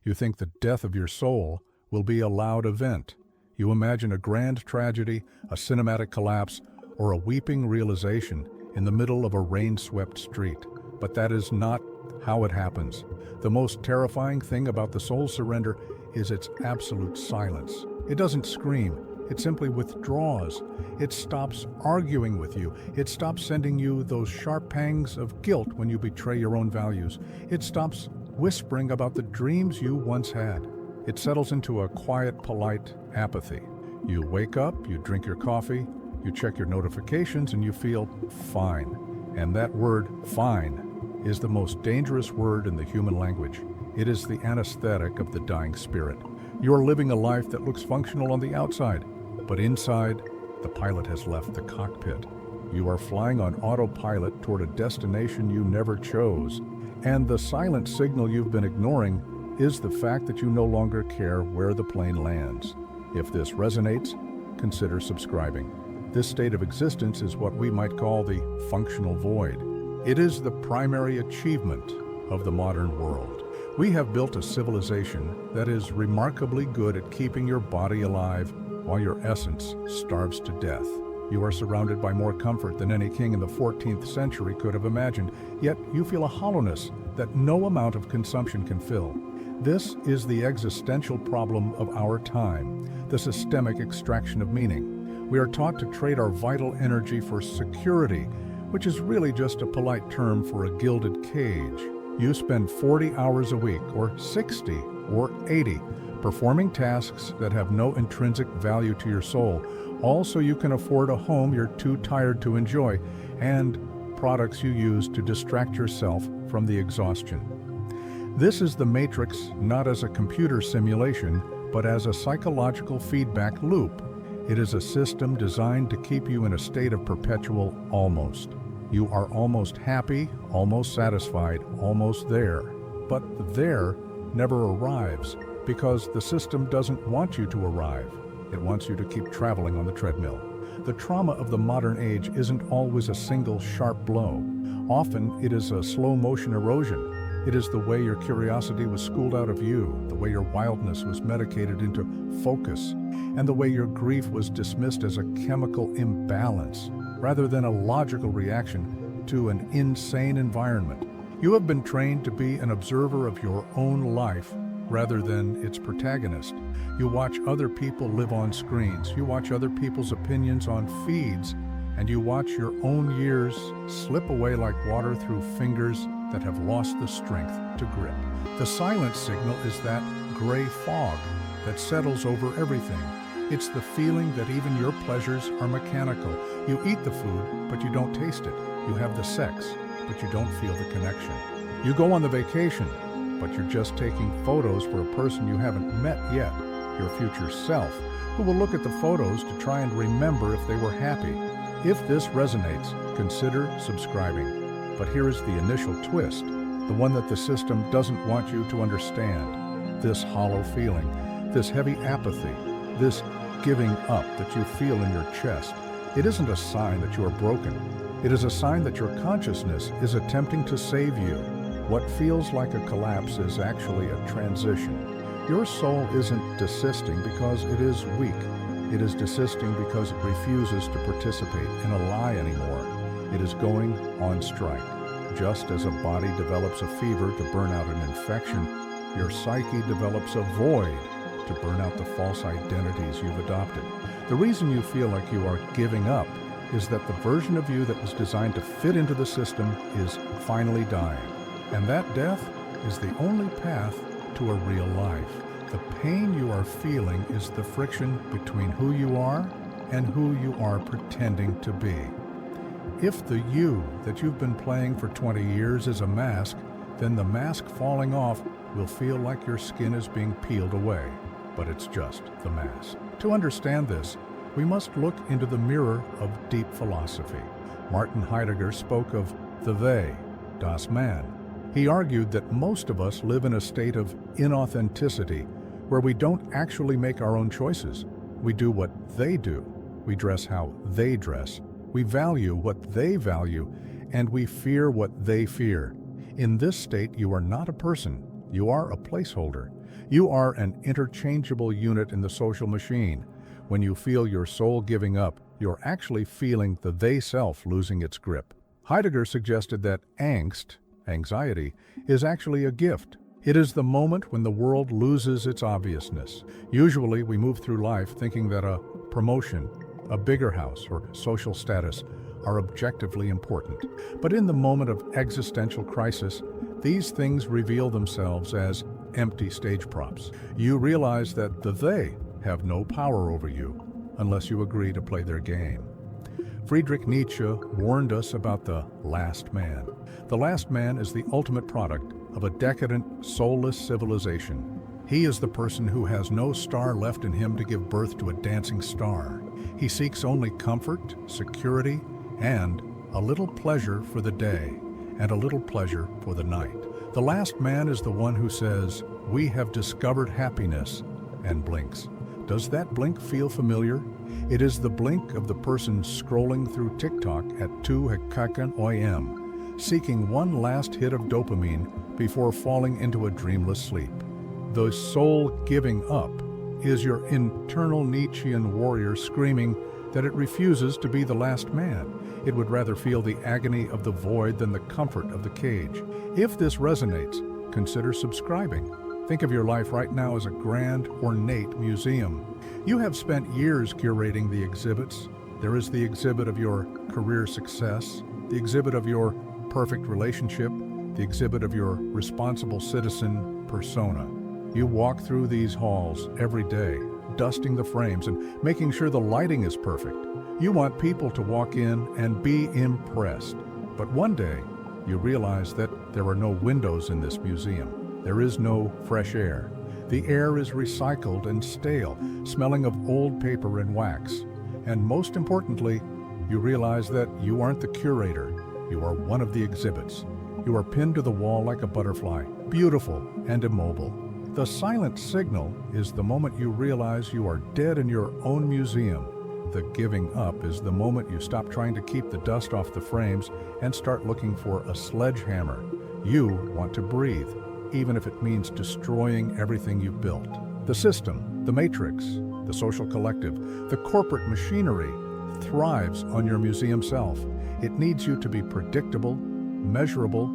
You think the death of your soul will be a loud event. You imagine a grand tragedy, a cinematic collapse, or a weeping realization in the middle of a rain-swept street. But that is not how it happens. The most terrifying thing about the soul surrender is its absolute silence. It doesn't scream. It simply withdraws. It stops arguing with you. It stops sending you those sharp pangs of guilt when you betray your own values. It stops whispering about the dreams you once had. It settles into a quiet, polite apathy. You wake up, you drink your coffee, you check your notifications, and you feel fine. And that word, fine, is the most dangerous word in the human language. It is the anesthetic of the dying spirit. You are living a life that looks functional on the outside, but inside, the pilot has left the cockpit. You are flying on autopilot toward a destination you never chose, and the silent signal you've been ignoring is the fact that you no longer care where the plane lands. If this resonates, consider subscribing. This state of existence is what we might call the functional void. It is the primary achievement of the modern world. We have built a civilization that is remarkably good at keeping your body alive while your essence starves to death. You are surrounded by more comfort than any king in the 14th century could have imagined, yet you feel a hollowness that no amount of consumption can fill. This is the existential problem of our time, the systemic extraction of meaning. We are taught to trade our vital energy for security, which is really just a polite term for a gilded cage. You spend 40 hours a week, or 60, or 80, performing tasks that have no intrinsic value to your soul, all so you can afford a home you're too tired to enjoy, and products you use to distract yourself from the exhaustion. This is the matrix not as a computer simulation, but as a psychological feedback loop. It is a system designed to keep you in a state of perpetual almost. You are almost happy, almost satisfied, almost there. But there never arrives because the system doesn't want you to arrive. It wants you to keep traveling on the treadmill. The trauma of the modern age isn't always a single sharp blow. Often it is a slow motion erosion. It is the way your curiosity was schooled out of you, the way your wildness was medicated into focus, and the way your grief was dismissed as a chemical imbalance rather than a logical reaction to an insane environment. You have been trained to be an observer of your own life rather than its protagonist. You watch other people live on screens. You watch other people's opinions on feeds, and you watch your own years slip away like water through fingers that have lost the strength to grip. The silent signal is that gray fog that settles over everything. It's the feeling that even your pleasures are mechanical. You eat the food, but you don't taste it. You have the sex, but you don't feel the connection. You go on the vacation, but you're just taking photos for a person you haven't met yet, your future self, who will look at the photos to try and remember if they were happy. If this resonates, consider subscribing. But here is the initial twist, the one that the system doesn't want you to understand. This hollow feeling, this heavy apathy, this giving up that you feel in your chest. It isn't a sign that you are broken. It is a sign that your consciousness is attempting to save you. What feels like a collapse is actually a transition. Your soul isn't desisting because it is weak. It is desisting because it refuses to participate in a lie anymore. It is going on strike. Just as a body develops a fever to burn out an infection, your psyche develops a void to burn out the false identities you've adopted. The reason you feel like you are giving up is that the version of you that was designed to fit into the system is finally dying. And that death is the only path to a real life. The pain you are feeling is the friction between who you are and who you are pretending to be. If the you that you've been playing for 20 years is a mask, then the mask falling off will feel like your skin is being peeled away, but it's just the mask. To understand this, we must look into the mirror of deep philosophy. Martin Heidegger spoke of the they, das Man. He argued that most of us live in a state of inauthenticity, where we don't actually make our own choices. We do what they do. We dress how they dress. We value what they value, and we fear what they fear. In this state, you are not a person. You are a placeholder. You are an interchangeable unit in the social machine. When you feel your soul giving up, you're actually feeling the they-self losing its grip. Heidegger suggested that angst, anxiety, is actually a gift. It is the moment when the world loses its obviousness. Usually we move through life thinking that a promotion, a bigger house, or social status are objectively important. But in the moment of existential crisis, these things reveal themselves as empty stage props. You realize that the they have no power over you unless you agree to play their game. Friedrich Nietzsche warned us about the last man. The last man is the ultimate product of a decadent, soulless civilization. He is the person who has no star left in him to give birth to a dancing star. He seeks only comfort, security, and a little pleasure for the day, and a little pleasure for the night. The last man is the one who says, "We have discovered happiness," and blinks. Does that blink feel familiar? It is the blink of the person scrolling through TikTok at 2 a.m., seeking one last hit of dopamine before falling into a dreamless sleep. The soul giving up is your internal Nietzschean warrior screaming that it refuses to be the last man. It would rather feel the agony of the void than the comfort of the cage. If this resonates, consider subscribing. Think of your life right now as a grand, ornate museum. You have spent years curating the exhibits. There is the exhibit of your career success, the exhibit of your perfect relationship, the exhibit of your responsible citizen persona. You walk through these halls every day, dusting the frames and making sure the lighting is perfect. You want people to walk in and be impressed. But one day, you realize that there are no windows in this museum. There is no fresh air. The air is recycled and stale, smelling of old paper and wax. And most importantly, you realize that you aren't the curator. You are one of the exhibits. You are pinned to the wall like a butterfly, beautiful and immobile. The silent signal is the moment you realize you are dead in your own museum. The giving up is the moment you stop trying to keep the dust off the frames and start looking for a sledgehammer. You want to breathe, even if it means destroying everything you've built. The system, the matrix, the social collective, the corporate machinery thrives on your museum self. It needs you to be predictable, measurable,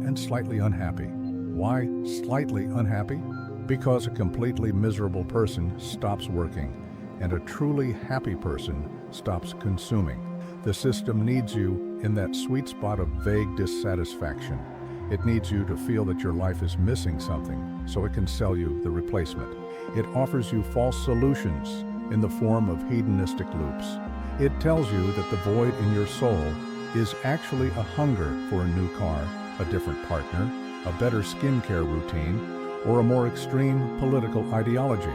and slightly unhappy. Why slightly unhappy? Because a completely miserable person stops working, and a truly happy person stops consuming. The system needs you in that sweet spot of vague dissatisfaction. It needs you to feel that your life is missing something, so it can sell you the replacement. It offers you false solutions in the form of hedonistic loops. It tells you that the void in your soul is actually a hunger for a new car, a different partner, a better skincare routine, or a more extreme political ideology.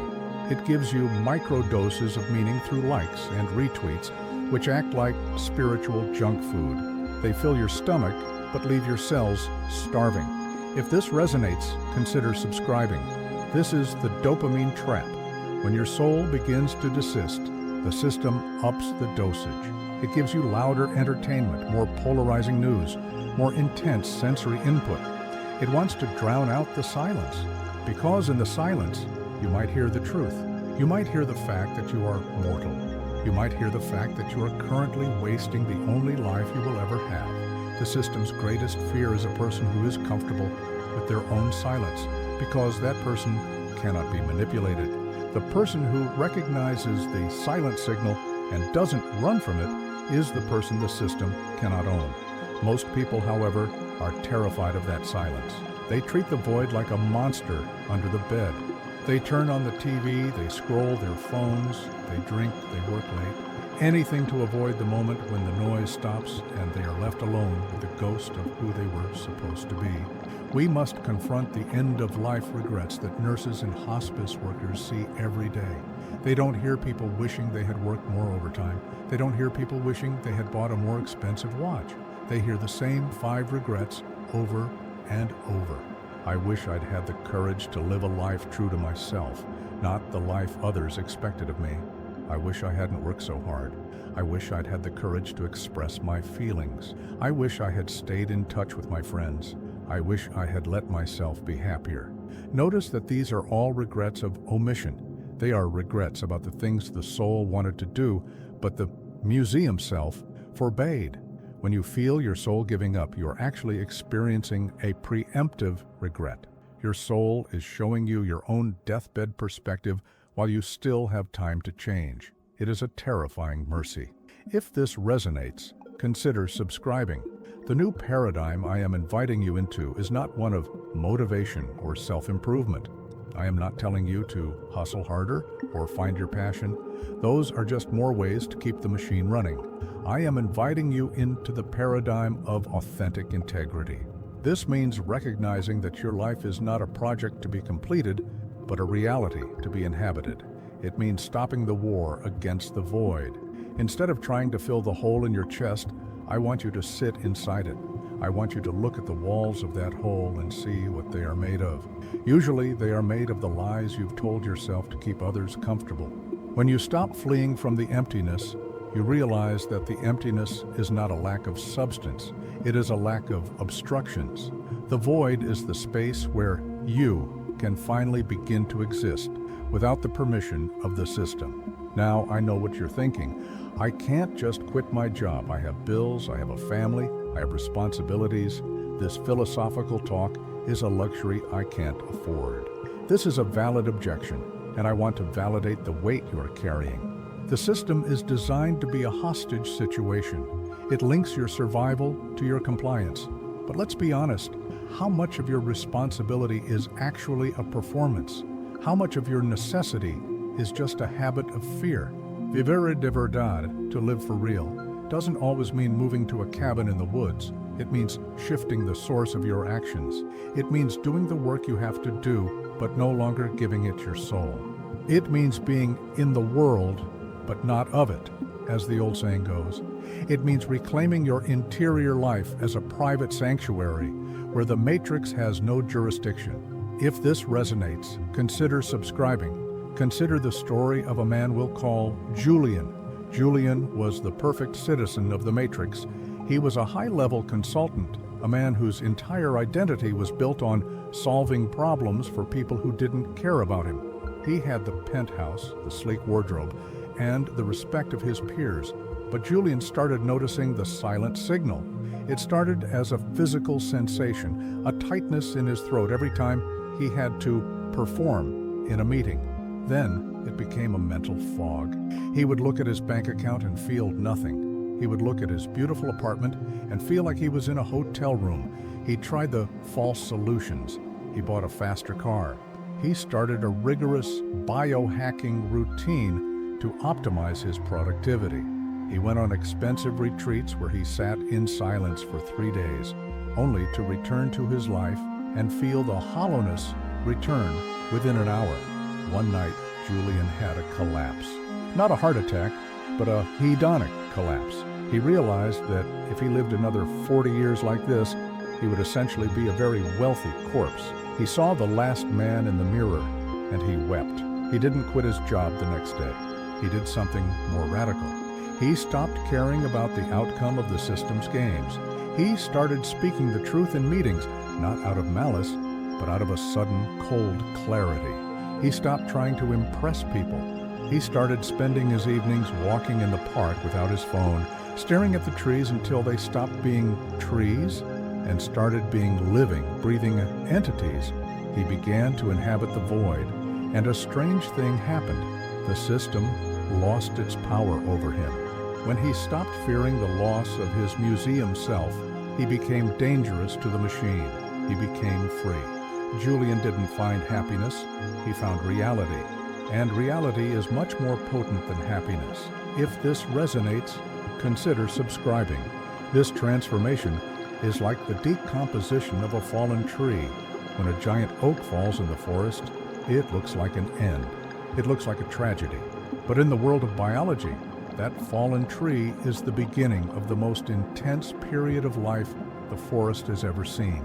It gives you micro-doses of meaning through likes and retweets, which act like spiritual junk food. They fill your stomach, but leave your cells starving. If this resonates, consider subscribing. This is the dopamine trap. When your soul begins to desist, the system ups the dosage. It gives you louder entertainment, more polarizing news, more intense sensory input. It wants to drown out the silence, because in the silence, you might hear the truth. You might hear the fact that you are mortal. You might hear the fact that you are currently wasting the only life you will ever have. The system's greatest fear is a person who is comfortable with their own silence, because that person cannot be manipulated. The person who recognizes the silent signal and doesn't run from it is the person the system cannot own. Most people, however, are terrified of that silence. They treat the void like a monster under the bed. They turn on the TV, they scroll their phones, they drink, they work late. Anything to avoid the moment when the noise stops and they are left alone with the ghost of who they were supposed to be. We must confront the end-of-life regrets that nurses and hospice workers see every day. They don't hear people wishing they had worked more overtime. They don't hear people wishing they had bought a more expensive watch. They hear the same 5 regrets over and over. I wish I'd had the courage to live a life true to myself, not the life others expected of me. I wish I hadn't worked so hard. I wish I'd had the courage to express my feelings. I wish I had stayed in touch with my friends. I wish I had let myself be happier. Notice that these are all regrets of omission. They are regrets about the things the soul wanted to do, but the museum self forbade. When you feel your soul giving up, you're actually experiencing a preemptive regret. Your soul is showing you your own deathbed perspective while you still have time to change. It is a terrifying mercy. If this resonates, consider subscribing. The new paradigm I am inviting you into is not one of motivation or self-improvement. I am not telling you to hustle harder or find your passion. Those are just more ways to keep the machine running. I am inviting you into the paradigm of authentic integrity. This means recognizing that your life is not a project to be completed, but a reality to be inhabited. It means stopping the war against the void. Instead of trying to fill the hole in your chest, I want you to sit inside it. I want you to look at the walls of that hole and see what they are made of. Usually, they are made of the lies you've told yourself to keep others comfortable. When you stop fleeing from the emptiness, you realize that the emptiness is not a lack of substance. It is a lack of obstructions. The void is the space where you can finally begin to exist without the permission of the system. Now, I know what you're thinking. I can't just quit my job. I have bills, I have a family, I have responsibilities. This philosophical talk is a luxury I can't afford. This is a valid objection, and I want to validate the weight you are carrying. The system is designed to be a hostage situation. It links your survival to your compliance. But let's be honest, how much of your responsibility is actually a performance? How much of your necessity is just a habit of fear? Vivir de verdad, to live for real, doesn't always mean moving to a cabin in the woods. It means shifting the source of your actions. It means doing the work you have to do, but no longer giving it your soul. It means being in the world, but not of it, as the old saying goes. It means reclaiming your interior life as a private sanctuary where the matrix has no jurisdiction. If this resonates, consider subscribing. Consider the story of a man we'll call Julian. Julian was the perfect citizen of the Matrix. He was a high-level consultant, a man whose entire identity was built on solving problems for people who didn't care about him. He had the penthouse, the sleek wardrobe, and the respect of his peers. But Julian started noticing the silent signal. It started as a physical sensation, a tightness in his throat every time he had to perform in a meeting. Then it became a mental fog. He would look at his bank account and feel nothing. He would look at his beautiful apartment and feel like he was in a hotel room. He tried the false solutions. He bought a faster car. He started a rigorous biohacking routine to optimize his productivity. He went on expensive retreats where he sat in silence for 3 days, only to return to his life and feel the hollowness return within an hour. One night, Julian had a collapse. Not a heart attack, but a hedonic collapse. He realized that if he lived another 40 years like this, he would essentially be a very wealthy corpse. He saw the last man in the mirror, and he wept. He didn't quit his job the next day. He did something more radical. He stopped caring about the outcome of the system's games. He started speaking the truth in meetings, not out of malice, but out of a sudden, cold clarity. He stopped trying to impress people. He started spending his evenings walking in the park without his phone, staring at the trees until they stopped being trees and started being living, breathing entities. He began to inhabit the void, and a strange thing happened. The system lost its power over him. When he stopped fearing the loss of his museum self, he became dangerous to the machine. He became free. Julian didn't find happiness, he found reality. And reality is much more potent than happiness. If this resonates, consider subscribing. This transformation is like the decomposition of a fallen tree. When a giant oak falls in the forest, it looks like an end. It looks like a tragedy. But in the world of biology, that fallen tree is the beginning of the most intense period of life the forest has ever seen.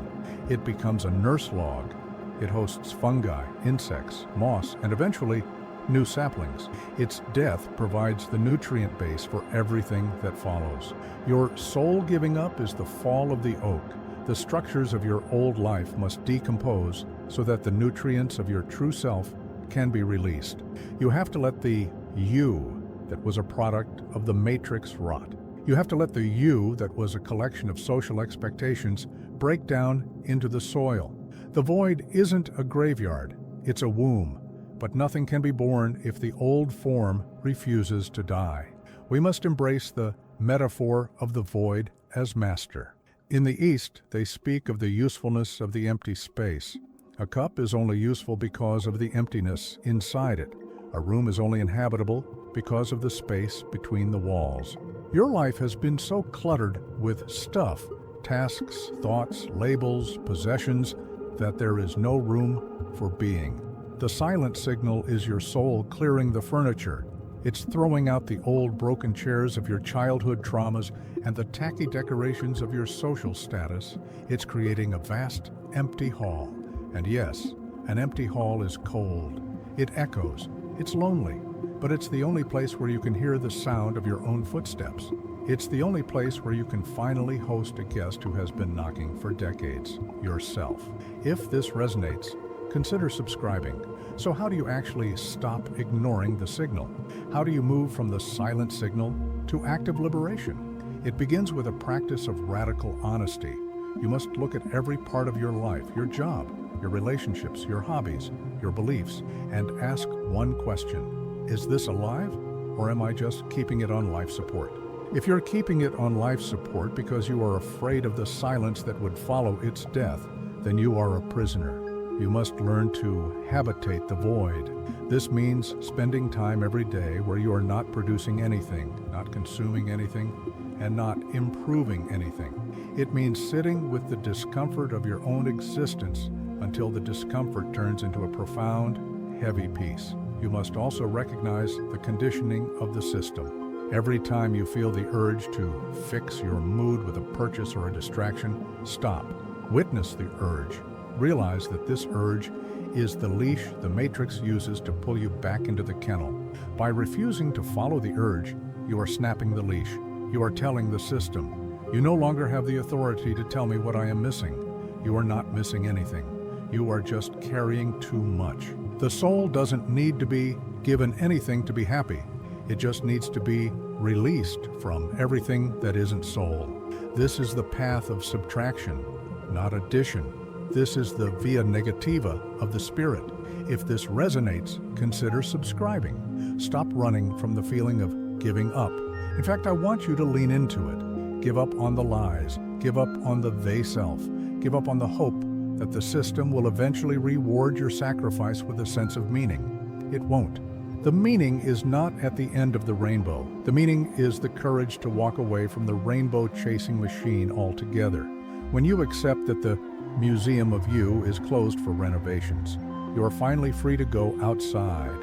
It becomes a nurse log. It hosts fungi, insects, moss, and eventually new saplings. Its death provides the nutrient base for everything that follows. Your soul giving up is the fall of the oak. The structures of your old life must decompose so that the nutrients of your true self can be released. You have to let the you that was a product of the matrix rot. You have to let the you that was a collection of social expectations break down into the soil. The void isn't a graveyard, it's a womb, but nothing can be born if the old form refuses to die. We must embrace the metaphor of the void as master. In the East, they speak of the usefulness of the empty space. A cup is only useful because of the emptiness inside it. A room is only inhabitable because of the space between the walls. Your life has been so cluttered with stuff, tasks, thoughts, labels, possessions, that there is no room for being. The silent signal is your soul clearing the furniture. It's throwing out the old broken chairs of your childhood traumas and the tacky decorations of your social status. It's creating a vast, empty hall. And yes, an empty hall is cold. It echoes. It's lonely. But it's the only place where you can hear the sound of your own footsteps. It's the only place where you can finally host a guest who has been knocking for decades, yourself. If this resonates, consider subscribing. So how do you actually stop ignoring the signal? How do you move from the silent signal to active liberation? It begins with a practice of radical honesty. You must look at every part of your life, your job, your relationships, your hobbies, your beliefs, and ask one question. Is this alive, or am I just keeping it on life support? If you're keeping it on life support because you are afraid of the silence that would follow its death, then you are a prisoner. You must learn to habitate the void. This means spending time every day where you are not producing anything, not consuming anything, and not improving anything. It means sitting with the discomfort of your own existence until the discomfort turns into a profound, heavy peace. You must also recognize the conditioning of the system. Every time you feel the urge to fix your mood with a purchase or a distraction, stop. Witness the urge. Realize that this urge is the leash the matrix uses to pull you back into the kennel. By refusing to follow the urge, you are snapping the leash. You are telling the system, you no longer have the authority to tell me what I am missing. You are not missing anything. You are just carrying too much. The soul doesn't need to be given anything to be happy. It just needs to be released from everything that isn't soul. This is the path of subtraction, not addition. This is the via negativa of the spirit. If this resonates, consider subscribing. Stop running from the feeling of giving up. In fact, I want you to lean into it. Give up on the lies. Give up on the they self. Give up on the hope that the system will eventually reward your sacrifice with a sense of meaning. It won't. The meaning is not at the end of the rainbow. The meaning is the courage to walk away from the rainbow-chasing machine altogether. When you accept that the Museum of You is closed for renovations, you are finally free to go outside.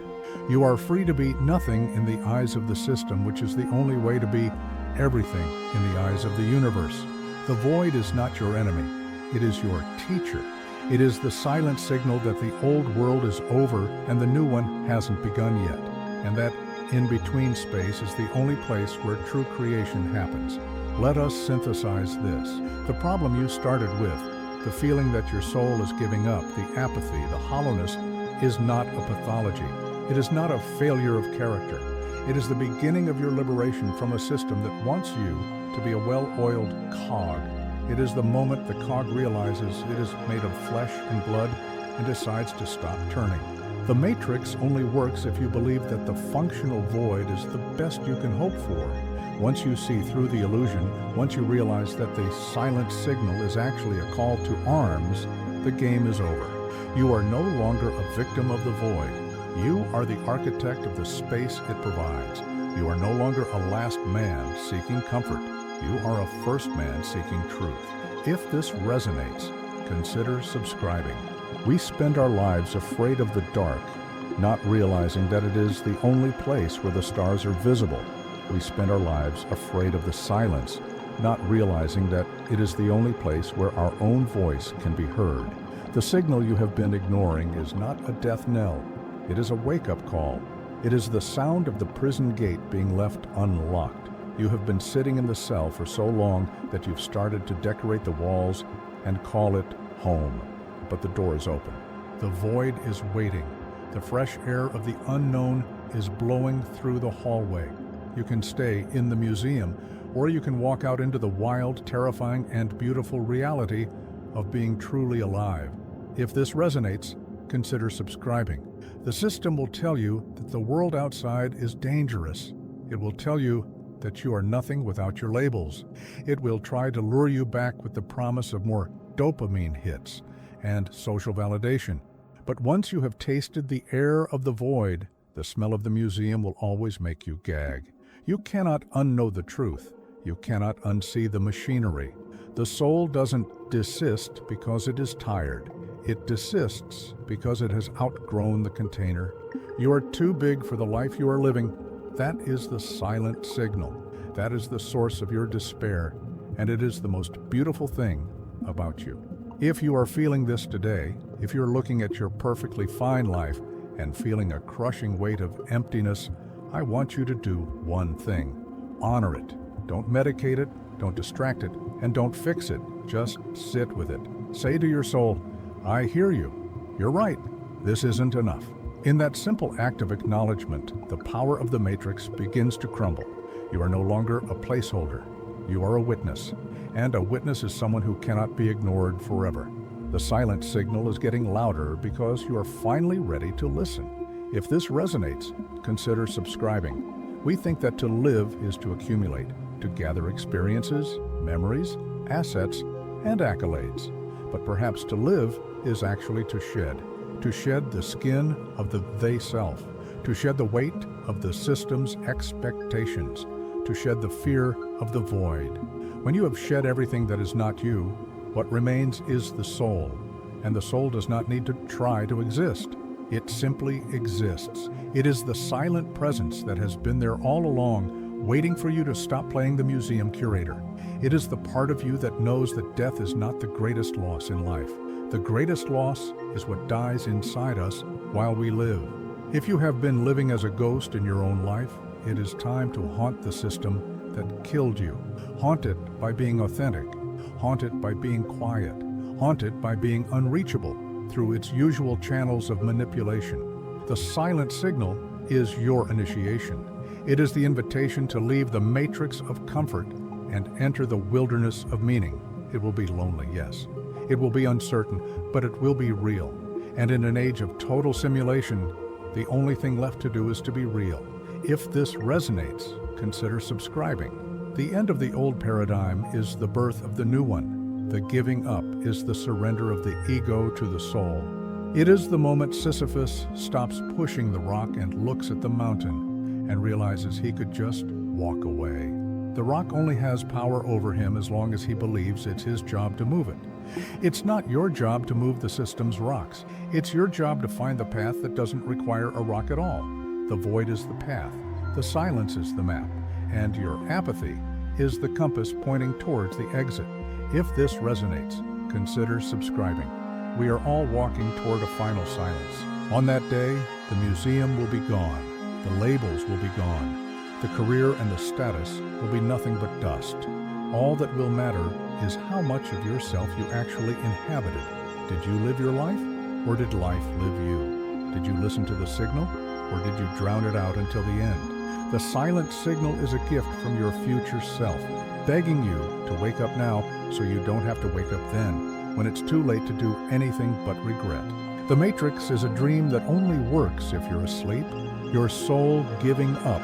You are free to be nothing in the eyes of the system, which is the only way to be everything in the eyes of the universe. The void is not your enemy. It is your teacher. It is the silent signal that the old world is over and the new one hasn't begun yet, and that in-between space is the only place where true creation happens. Let us synthesize this. The problem you started with, the feeling that your soul is giving up, the apathy, the hollowness, is not a pathology. It is not a failure of character. It is the beginning of your liberation from a system that wants you to be a well-oiled cog. It is the moment the cog realizes it is made of flesh and blood and decides to stop turning. The matrix only works if you believe that the functional void is the best you can hope for. Once you see through the illusion, once you realize that the silent signal is actually a call to arms, the game is over. You are no longer a victim of the void. You are the architect of the space it provides. You are no longer a last man seeking comfort. You are a first man seeking truth. If this resonates, consider subscribing. We spend our lives afraid of the dark, not realizing that it is the only place where the stars are visible. We spend our lives afraid of the silence, not realizing that it is the only place where our own voice can be heard. The signal you have been ignoring is not a death knell. It is a wake-up call. It is the sound of the prison gate being left unlocked. You have been sitting in the cell for so long that you've started to decorate the walls and call it home. But the door is open. The void is waiting. The fresh air of the unknown is blowing through the hallway. You can stay in the museum, or you can walk out into the wild, terrifying, and beautiful reality of being truly alive. If this resonates, consider subscribing. The system will tell you that the world outside is dangerous. It will tell you that you are nothing without your labels. It will try to lure you back with the promise of more dopamine hits and social validation. But once you have tasted the air of the void, the smell of the museum will always make you gag. You cannot unknow the truth. You cannot unsee the machinery. The soul doesn't desist because it is tired. It desists because it has outgrown the container. You are too big for the life you are living. That is the silent signal. That is the source of your despair, and it is the most beautiful thing about you. If you are feeling this today, if you're looking at your perfectly fine life and feeling a crushing weight of emptiness, I want you to do one thing. Honor it. Don't medicate it, don't distract it, and don't fix it. Just sit with it. Say to your soul, I hear you. You're right. This isn't enough. In that simple act of acknowledgement, the power of the matrix begins to crumble. You are no longer a placeholder. You are a witness. And a witness is someone who cannot be ignored forever. The silent signal is getting louder because you are finally ready to listen. If this resonates, consider subscribing. We think that to live is to accumulate, to gather experiences, memories, assets, and accolades. But perhaps to live is actually to shed the skin of the they-self, to shed the weight of the system's expectations, to shed the fear of the void. When you have shed everything that is not you, what remains is the soul, and the soul does not need to try to exist. It simply exists. It is the silent presence that has been there all along, waiting for you to stop playing the museum curator. It is the part of you that knows that death is not the greatest loss in life. The greatest loss is what dies inside us while we live. If you have been living as a ghost in your own life, it is time to haunt the system that killed you. Haunt it by being authentic. Haunt it by being quiet. Haunt it by being unreachable through its usual channels of manipulation. The silent signal is your initiation. It is the invitation to leave the matrix of comfort and enter the wilderness of meaning. It will be lonely, yes. It will be uncertain, but it will be real. And in an age of total simulation, the only thing left to do is to be real. If this resonates, consider subscribing. The end of the old paradigm is the birth of the new one. The giving up is the surrender of the ego to the soul. It is the moment Sisyphus stops pushing the rock and looks at the mountain and realizes he could just walk away. The rock only has power over him as long as he believes it's his job to move it. It's not your job to move the system's rocks. It's your job to find the path that doesn't require a rock at all. The void is the path. The silence is the map. And your apathy is the compass pointing towards the exit. If this resonates, consider subscribing. We are all walking toward a final silence. On that day, the museum will be gone. The labels will be gone. The career and the status will be nothing but dust. All that will matter is how much of yourself you actually inhabited. Did you live your life, or did life live you? Did you listen to the signal, or did you drown it out until the end? The silent signal is a gift from your future self, begging you to wake up now so you don't have to wake up then, when it's too late to do anything but regret. The Matrix is a dream that only works if you're asleep. Your soul giving up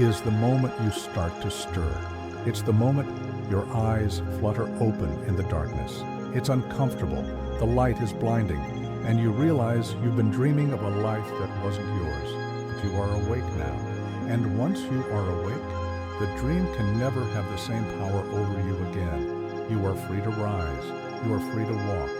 is the moment you start to stir. It's the moment your eyes flutter open in the darkness. It's uncomfortable, the light is blinding, and you realize you've been dreaming of a life that wasn't yours, but you are awake now. And once you are awake, the dream can never have the same power over you again. You are free to rise. You are free to walk.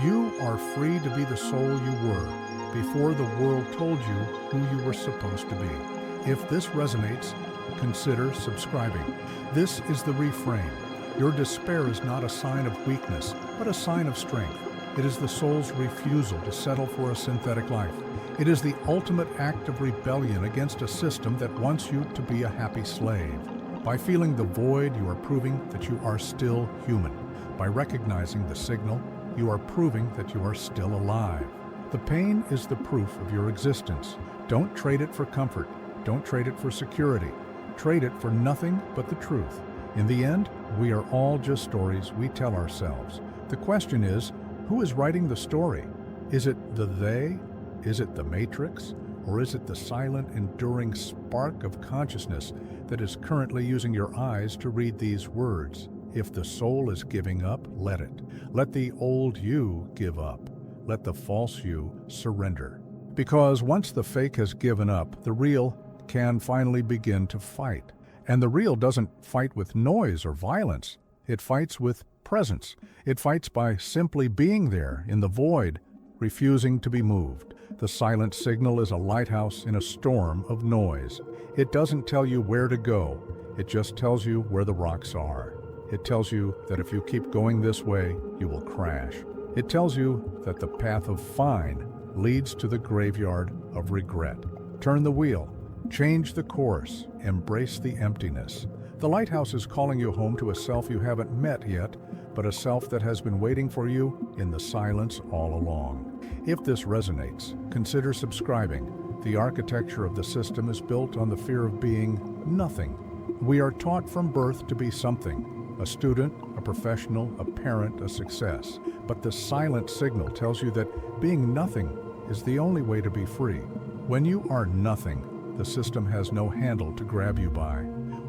You are free to be the soul you were before the world told you who you were supposed to be. If this resonates, consider subscribing. This is the reframe. Your despair is not a sign of weakness, but a sign of strength. It is the soul's refusal to settle for a synthetic life. It is the ultimate act of rebellion against a system that wants you to be a happy slave. By feeling the void, you are proving that you are still human. By recognizing the signal, you are proving that you are still alive. The pain is the proof of your existence. Don't trade it for comfort. Don't trade it for security. Trade it for nothing but the truth. In the end, we are all just stories we tell ourselves. The question is, who is writing the story? Is it the they? Is it the Matrix? Or is it the silent, enduring spark of consciousness that is currently using your eyes to read these words? If the soul is giving up, let it. Let the old you give up. Let the false you surrender. Because once the fake has given up, the real can finally begin to fight. And the real doesn't fight with noise or violence. It fights with presence. It fights by simply being there in the void, refusing to be moved. The silent signal is a lighthouse in a storm of noise. It doesn't tell you where to go. It just tells you where the rocks are. It tells you that if you keep going this way, you will crash. It tells you that the path of fine leads to the graveyard of regret. Turn the wheel. Change the course. Embrace the emptiness. The lighthouse is calling you home to a self you haven't met yet, but a self that has been waiting for you in the silence all along. If this resonates, consider subscribing. The architecture of the system is built on the fear of being nothing. We are taught from birth to be something: a student, a professional, a parent, a success. But the silent signal tells you that being nothing is the only way to be free. When you are nothing, the system has no handle to grab you by.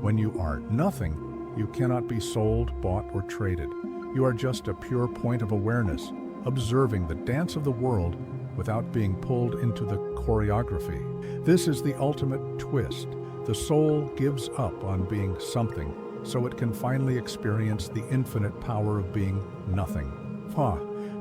When you are nothing, you cannot be sold, bought, or traded. You are just a pure point of awareness, observing the dance of the world without being pulled into the choreography. This is the ultimate twist. The soul gives up on being something so it can finally experience the infinite power of being nothing.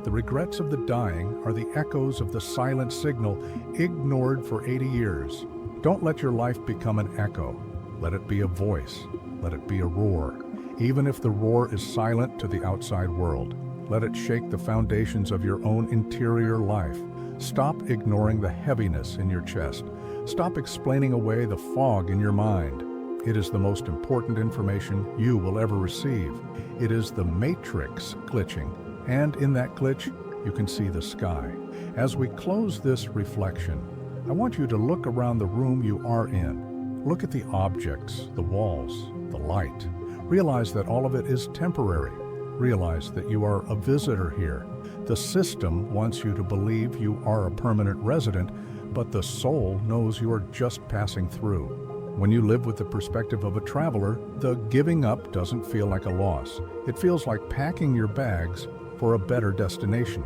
The regrets of the dying are the echoes of the silent signal ignored for 80 years. Don't let your life become an echo. Let it be a voice. Let it be a roar. Even if the roar is silent to the outside world, let it shake the foundations of your own interior life. Stop ignoring the heaviness in your chest. Stop explaining away the fog in your mind. It is the most important information you will ever receive. It is the matrix glitching, and in that glitch, you can see the sky. As we close this reflection, I want you to look around the room you are in. Look at the objects, the walls, the light. Realize that all of it is temporary. Realize that you are a visitor here. The system wants you to believe you are a permanent resident, but the soul knows you are just passing through. When you live with the perspective of a traveler, the giving up doesn't feel like a loss. It feels like packing your bags for a better destination.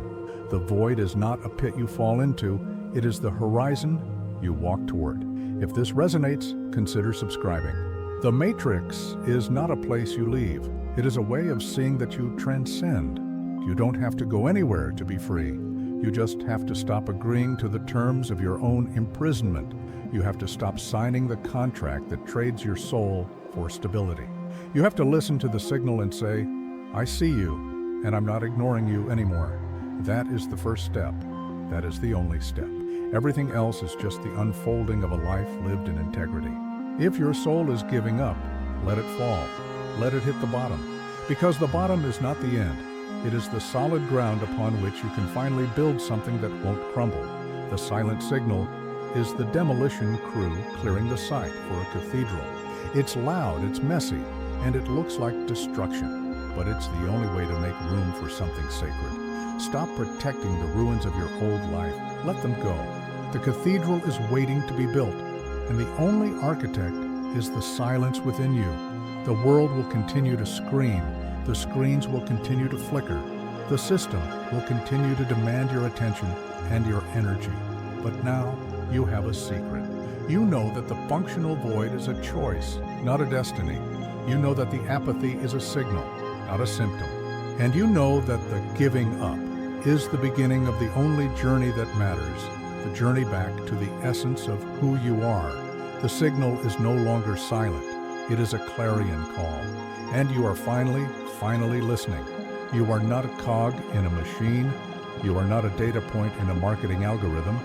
The void is not a pit you fall into, it is the horizon you walk toward. If this resonates, consider subscribing. The Matrix is not a place you leave. It is a way of seeing that you transcend. You don't have to go anywhere to be free. You just have to stop agreeing to the terms of your own imprisonment. You have to stop signing the contract that trades your soul for stability. You have to listen to the signal and say, I see you, and I'm not ignoring you anymore. That is the first step. That is the only step. Everything else is just the unfolding of a life lived in integrity. If your soul is giving up, let it fall. Let it hit the bottom. Because the bottom is not the end. It is the solid ground upon which you can finally build something that won't crumble. The silent signal is the demolition crew clearing the site for a cathedral. It's loud, it's messy, and it looks like destruction. But it's the only way to make room for something sacred. Stop protecting the ruins of your old life. Let them go. The cathedral is waiting to be built, and the only architect is the silence within you. The world will continue to scream. The screens will continue to flicker. The system will continue to demand your attention and your energy. But now you have a secret. You know that the functional void is a choice, not a destiny. You know that the apathy is a signal, not a symptom. And you know that the giving up is the beginning of the only journey that matters, the journey back to the essence of who you are. The signal is no longer silent. It is a clarion call. And you are finally listening. You are not a cog in a machine. You are not a data point in a marketing algorithm.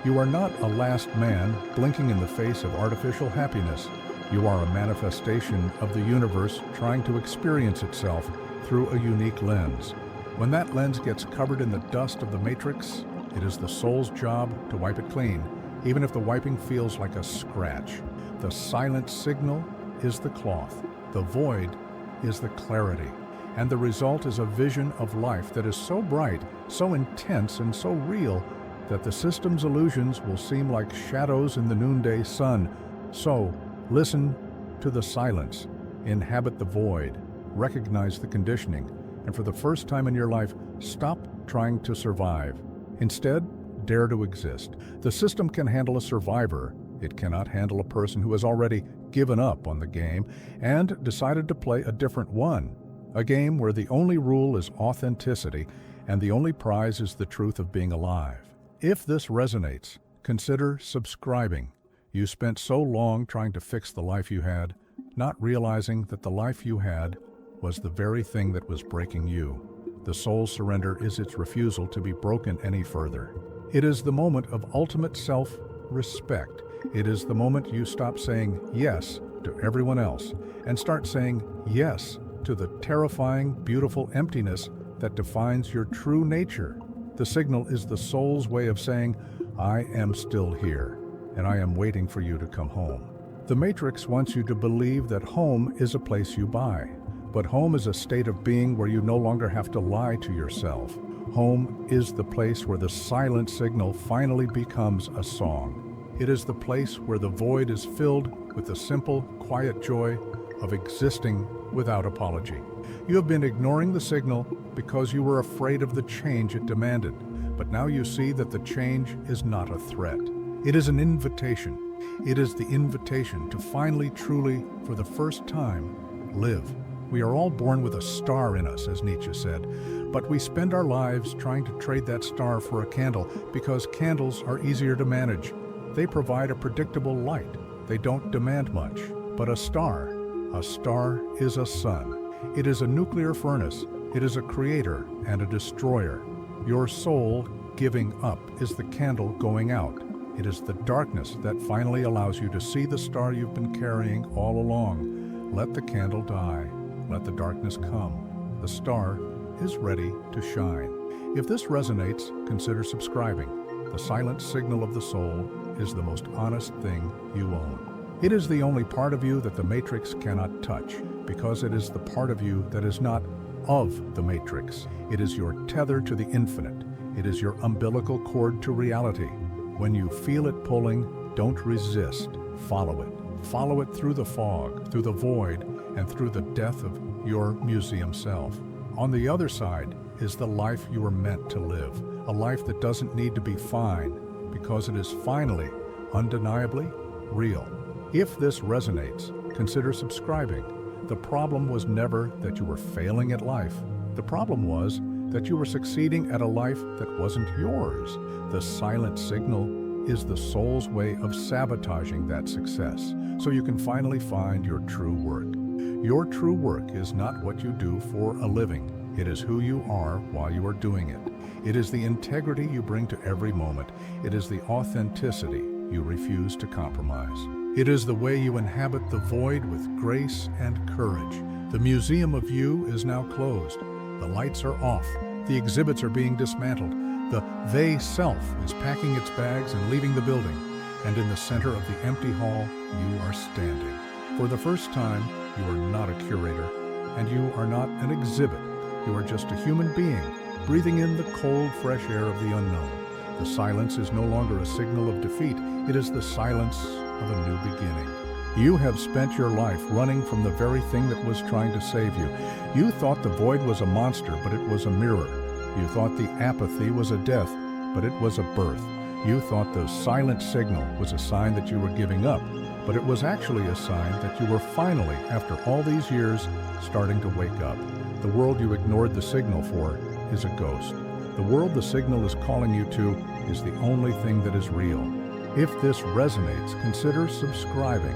You are not a last man blinking in the face of artificial happiness. You are a manifestation of the universe trying to experience itself through a unique lens. When that lens gets covered in the dust of the matrix, It is the soul's job to wipe it clean, even if the wiping feels like a scratch. The silent signal is the cloth. The void is the clarity. And the result is a vision of life that is so bright, so intense, and so real that the system's illusions will seem like shadows in the noonday sun. So, listen to the silence, inhabit the void, recognize the conditioning, and for the first time in your life, stop trying to survive. Instead, dare to exist. The system can handle a survivor. It cannot handle a person who has already given up on the game and decided to play a different one. A game where the only rule is authenticity and the only prize is the truth of being alive. If this resonates, consider subscribing. You spent so long trying to fix the life you had, not realizing that the life you had was the very thing that was breaking you. The soul's surrender is its refusal to be broken any further. It is the moment of ultimate self-respect. It is the moment you stop saying yes to everyone else and start saying yes to the terrifying, beautiful emptiness that defines your true nature. The signal is the soul's way of saying, I am still here, and I am waiting for you to come home. The Matrix wants you to believe that home is a place you buy, but home is a state of being where you no longer have to lie to yourself. Home is the place where the silent signal finally becomes a song. It is the place where the void is filled with the simple, quiet joy of existing without apology. You have been ignoring the signal because you were afraid of the change it demanded, but now you see that the change is not a threat. It is an invitation. It is the invitation to finally, truly, for the first time, live. We are all born with a star in us, as Nietzsche said, but we spend our lives trying to trade that star for a candle because candles are easier to manage. They provide a predictable light. They don't demand much. But a star is a sun. It is a nuclear furnace. It is a creator and a destroyer. Your soul giving up is the candle going out. It is the darkness that finally allows you to see the star you've been carrying all along. Let the candle die. Let the darkness come. The star is ready to shine. If this resonates, consider subscribing. The silent signal of the soul is the most honest thing you own. It is the only part of you that the Matrix cannot touch, because it is the part of you that is not of the Matrix. It is your tether to the infinite. It is your umbilical cord to reality. When you feel it pulling, don't resist. Follow it. Follow it through the fog, through the void, and through the death of your museum self. On the other side is the life you were meant to live, a life that doesn't need to be fine, because it is finally, undeniably, real. If this resonates, consider subscribing. The problem was never that you were failing at life. The problem was that you were succeeding at a life that wasn't yours. The silent signal is the soul's way of sabotaging that success, so you can finally find your true work. Your true work is not what you do for a living. It is who you are while you are doing it. It is the integrity you bring to every moment. It is the authenticity you refuse to compromise. It is the way you inhabit the void with grace and courage. The Museum of You is now closed. The lights are off. The exhibits are being dismantled. The they self is packing its bags and leaving the building. And in the center of the empty hall, you are standing. For the first time, you are not a curator, and you are not an exhibit. You are just a human being, breathing in the cold, fresh air of the unknown. The silence is no longer a signal of defeat. It is the silence of a new beginning. You have spent your life running from the very thing that was trying to save you. You thought the void was a monster, but it was a mirror. You thought the apathy was a death, but it was a birth. You thought the silent signal was a sign that you were giving up, but it was actually a sign that you were finally, after all these years, starting to wake up. The world you ignored the signal for is a ghost. The world the signal is calling you to is the only thing that is real. If this resonates, consider subscribing.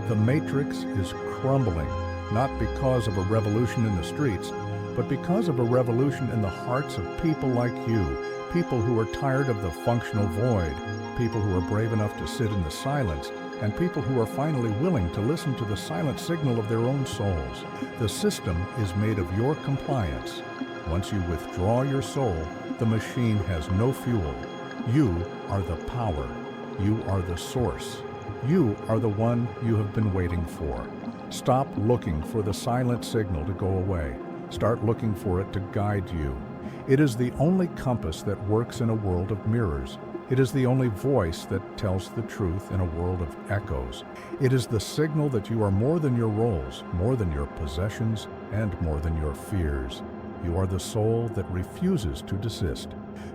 The Matrix is crumbling, not because of a revolution in the streets, but because of a revolution in the hearts of people like you, people who are tired of the functional void, people who are brave enough to sit in the silence, and people who are finally willing to listen to the silent signal of their own souls. The system is made of your compliance. Once you withdraw your soul, the machine has no fuel. You are the power. You are the source. You are the one you have been waiting for. Stop looking for the silent signal to go away. Start looking for it to guide you. It is the only compass that works in a world of mirrors. It is the only voice that tells the truth in a world of echoes. It is the signal that you are more than your roles, more than your possessions, and more than your fears. You are the soul that refuses to desist.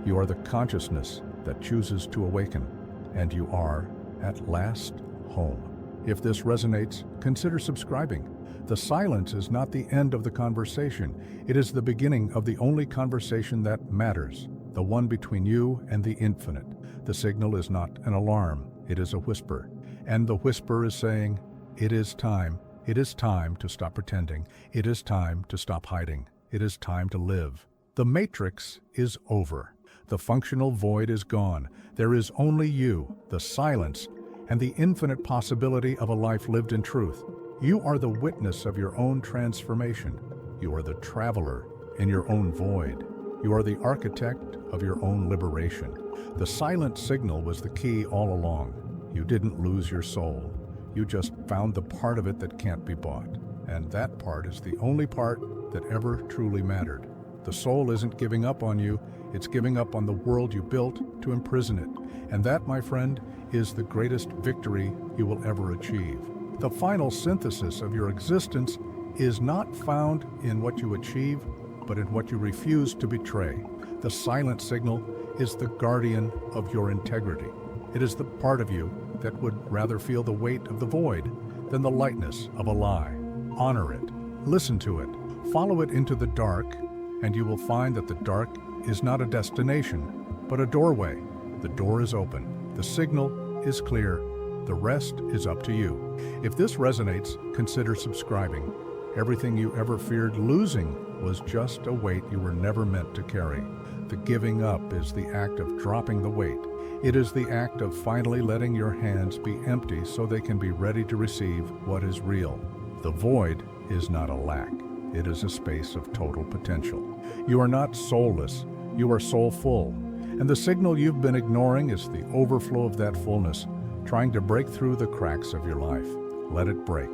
You are the consciousness that chooses to awaken. And you are, at last, home. If this resonates, consider subscribing. The silence is not the end of the conversation. It is the beginning of the only conversation that matters, the one between you and the infinite. The signal is not an alarm, it is a whisper. And the whisper is saying, it is time to stop pretending. It is time to stop hiding. It is time to live. The matrix is over. The functional void is gone. There is only you, the silence, and the infinite possibility of a life lived in truth. You are the witness of your own transformation. You are the traveler in your own void. You are the architect of your own liberation. The silent signal was the key all along. You didn't lose your soul. You just found the part of it that can't be bought. And that part is the only part that ever truly mattered. The soul isn't giving up on you, it's giving up on the world you built to imprison it. And that, my friend, is the greatest victory you will ever achieve. The final synthesis of your existence is not found in what you achieve, but in what you refuse to betray. The silent signal is the guardian of your integrity. It is the part of you that would rather feel the weight of the void than the lightness of a lie. Honor it, listen to it, follow it into the dark, and you will find that the dark is not a destination, but a doorway. The door is open, the signal is clear, the rest is up to you. If this resonates, consider subscribing. Everything you ever feared losing was just a weight you were never meant to carry. The giving up is the act of dropping the weight. It is the act of finally letting your hands be empty so they can be ready to receive what is real. The void is not a lack. It is a space of total potential. You are not soulless, you are soulful. And the signal you've been ignoring is the overflow of that fullness, trying to break through the cracks of your life. Let it break.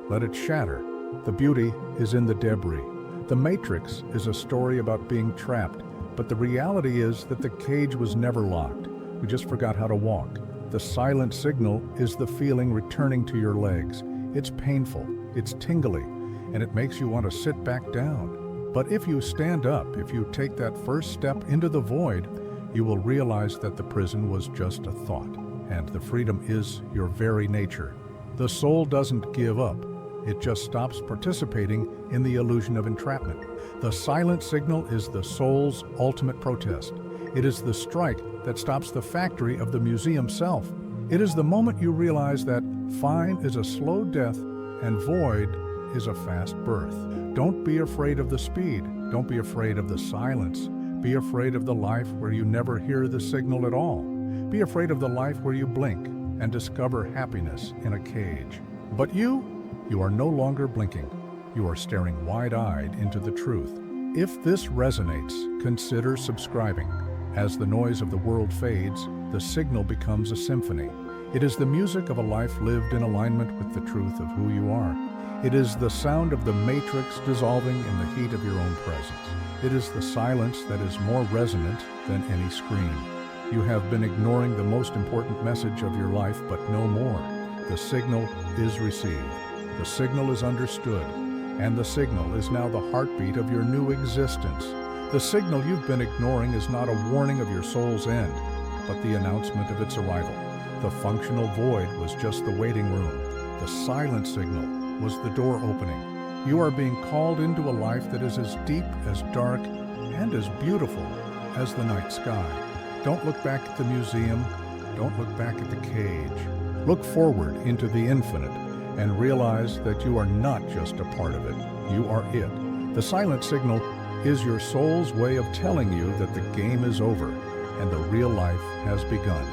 Let it shatter. The beauty is in the debris. The Matrix is a story about being trapped, but the reality is that the cage was never locked. We just forgot how to walk. The silent signal is the feeling returning to your legs. It's painful, it's tingly, and it makes you want to sit back down. But if you stand up, if you take that first step into the void, you will realize that the prison was just a thought, and the freedom is your very nature. The soul doesn't give up. It just stops participating in the illusion of entrapment. The silent signal is the soul's ultimate protest. It is the strike that stops the factory of the museum self. It is the moment you realize that fine is a slow death and void is a fast birth. Don't be afraid of the speed. Don't be afraid of the silence. Be afraid of the life where you never hear the signal at all. Be afraid of the life where you blink and discover happiness in a cage. But you are no longer blinking. You are staring wide-eyed into the truth. If this resonates, consider subscribing. As the noise of the world fades, the signal becomes a symphony. It is the music of a life lived in alignment with the truth of who you are. It is the sound of the matrix dissolving in the heat of your own presence. It is the silence that is more resonant than any scream. You have been ignoring the most important message of your life, but no more. The signal is received. The signal is understood. And the signal is now the heartbeat of your new existence. The signal you've been ignoring is not a warning of your soul's end, but the announcement of its arrival. The functional void was just the waiting room. The silent signal was the door opening. You are being called into a life that is as deep, as dark, and as beautiful as the night sky. Don't look back at the museum. Don't look back at the cage. Look forward into the infinite and realize that you are not just a part of it. You are it. The silent signal is your soul's way of telling you that the game is over and the real life has begun.